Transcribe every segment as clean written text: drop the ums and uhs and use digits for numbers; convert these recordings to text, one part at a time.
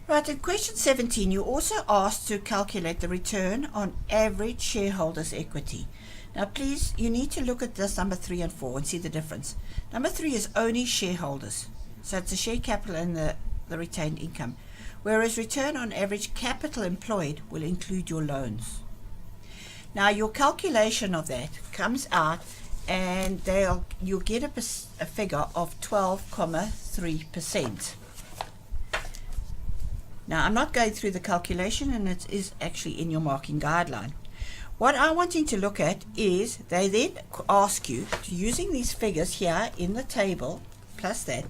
Right, in question 17, you also asked to calculate the return on average shareholders' equity. Now, please, you need to look at this number 3 and 4 and see the difference. Number 3 is only shareholders, so it's the share capital and the retained income, whereas return on average capital employed will include your loans. Now, your calculation of that comes out, and you'll get a figure of 12.3%. Now, I'm not going through the calculation, and it is actually in your marking guideline. What I want you to look at is they then ask you, using these figures here in the table, plus that,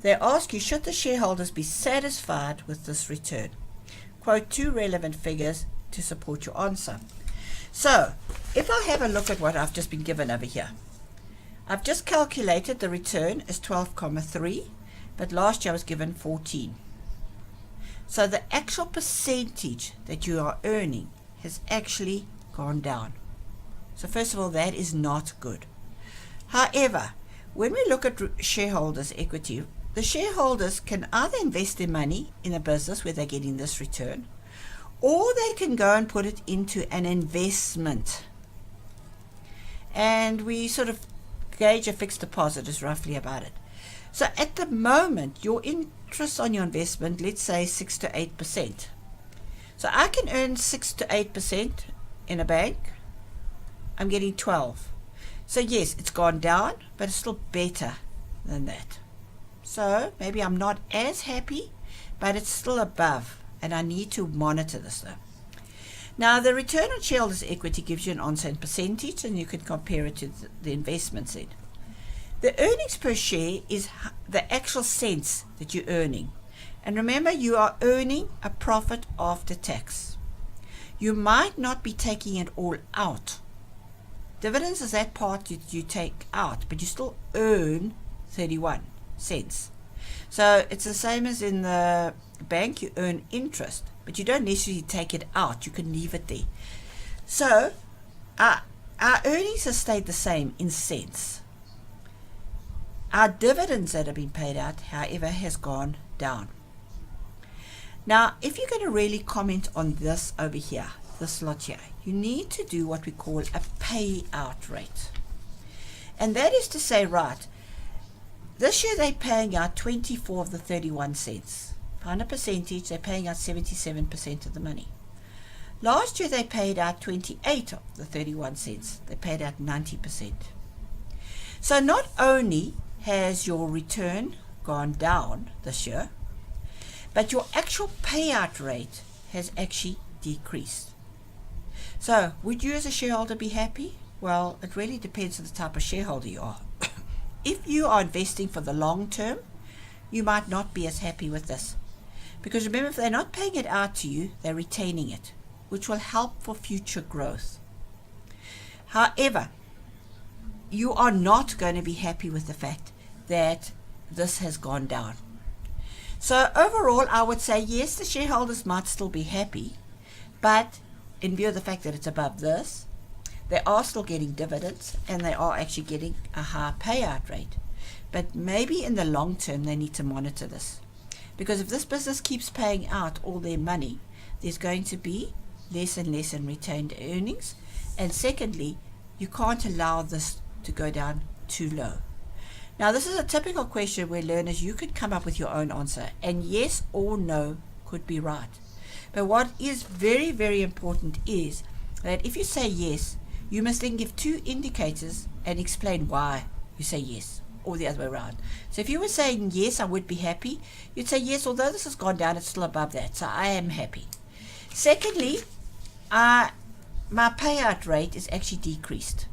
they ask you, should the shareholders be satisfied with this return? Quote 2 relevant figures to support your answer. So, if I have a look at what I've just been given over here, I've just calculated the return as 12.3, but last year I was given 14. So the actual percentage that you are earning has actually gone down. So first of all, that is not good. However, when we look at shareholders' equity, the shareholders can either invest their money in a business where they're getting this return, or they can go and put it into an investment. And we sort of gauge a fixed deposit is roughly about it. So at the moment, your interest on your investment, let's say 6 to 8%. So I can earn 6 to 8% in a bank. I'm getting 12. So yes, it's gone down, but it's still better than that. So maybe I'm not as happy, but it's still above, and I need to monitor this though. Now, the return on shareholders' equity gives you an answer in percentage, and you can compare it to the investments in. The earnings per share is the actual cents that you're earning. And remember, you are earning a profit after tax. You might not be taking it all out. Dividends is that part you take out, but you still earn 31 cents. So it's the same as in the bank, you earn interest, but you don't necessarily take it out. You can leave it there. So our earnings have stayed the same in cents. Our dividends that have been paid out, however, has gone down. Now, if you're going to really comment on this over here, this lot here, you need to do what we call a payout rate. And that is to say, right, this year they're paying out 24 of the 31 cents. On a percentage, they're paying out 77% of the money. Last year they paid out 28 of the 31 cents. They paid out 90%. So not only has your return gone down this year, but your actual payout rate has actually decreased. So would you as a shareholder be happy? Well, it really depends on the type of shareholder you are. If you are investing for the long term, you might not be as happy with this. Because remember, if they're not paying it out to you, they're retaining it, which will help for future growth. However, you are not going to be happy with the fact that this has gone down. So overall, I would say yes, the shareholders might still be happy, but in view of the fact that it's above this, they are still getting dividends and they are actually getting a higher payout rate. But maybe in the long term, they need to monitor this. Because if this business keeps paying out all their money, there's going to be less and less in retained earnings. And secondly, you can't allow this to go down too low. Now, this is a typical question where learners, you could come up with your own answer, and yes or no could be right. But what is very, very important is that if you say yes, you must then give 2 indicators and explain why you say yes, or the other way around. So if you were saying yes, I would be happy, you'd say yes, although this has gone down, it's still above that, so I am happy. Secondly, my payout rate is actually decreased.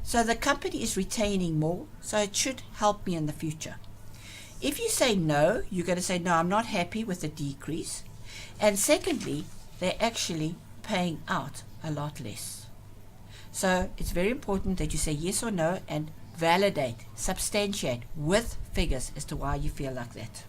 So the company is retaining more, so it should help me in the future. If you say no, you're going to say, no, I'm not happy with the decrease. And secondly, they're actually paying out a lot less. So it's very important that you say yes or no and validate, substantiate with figures as to why you feel like that.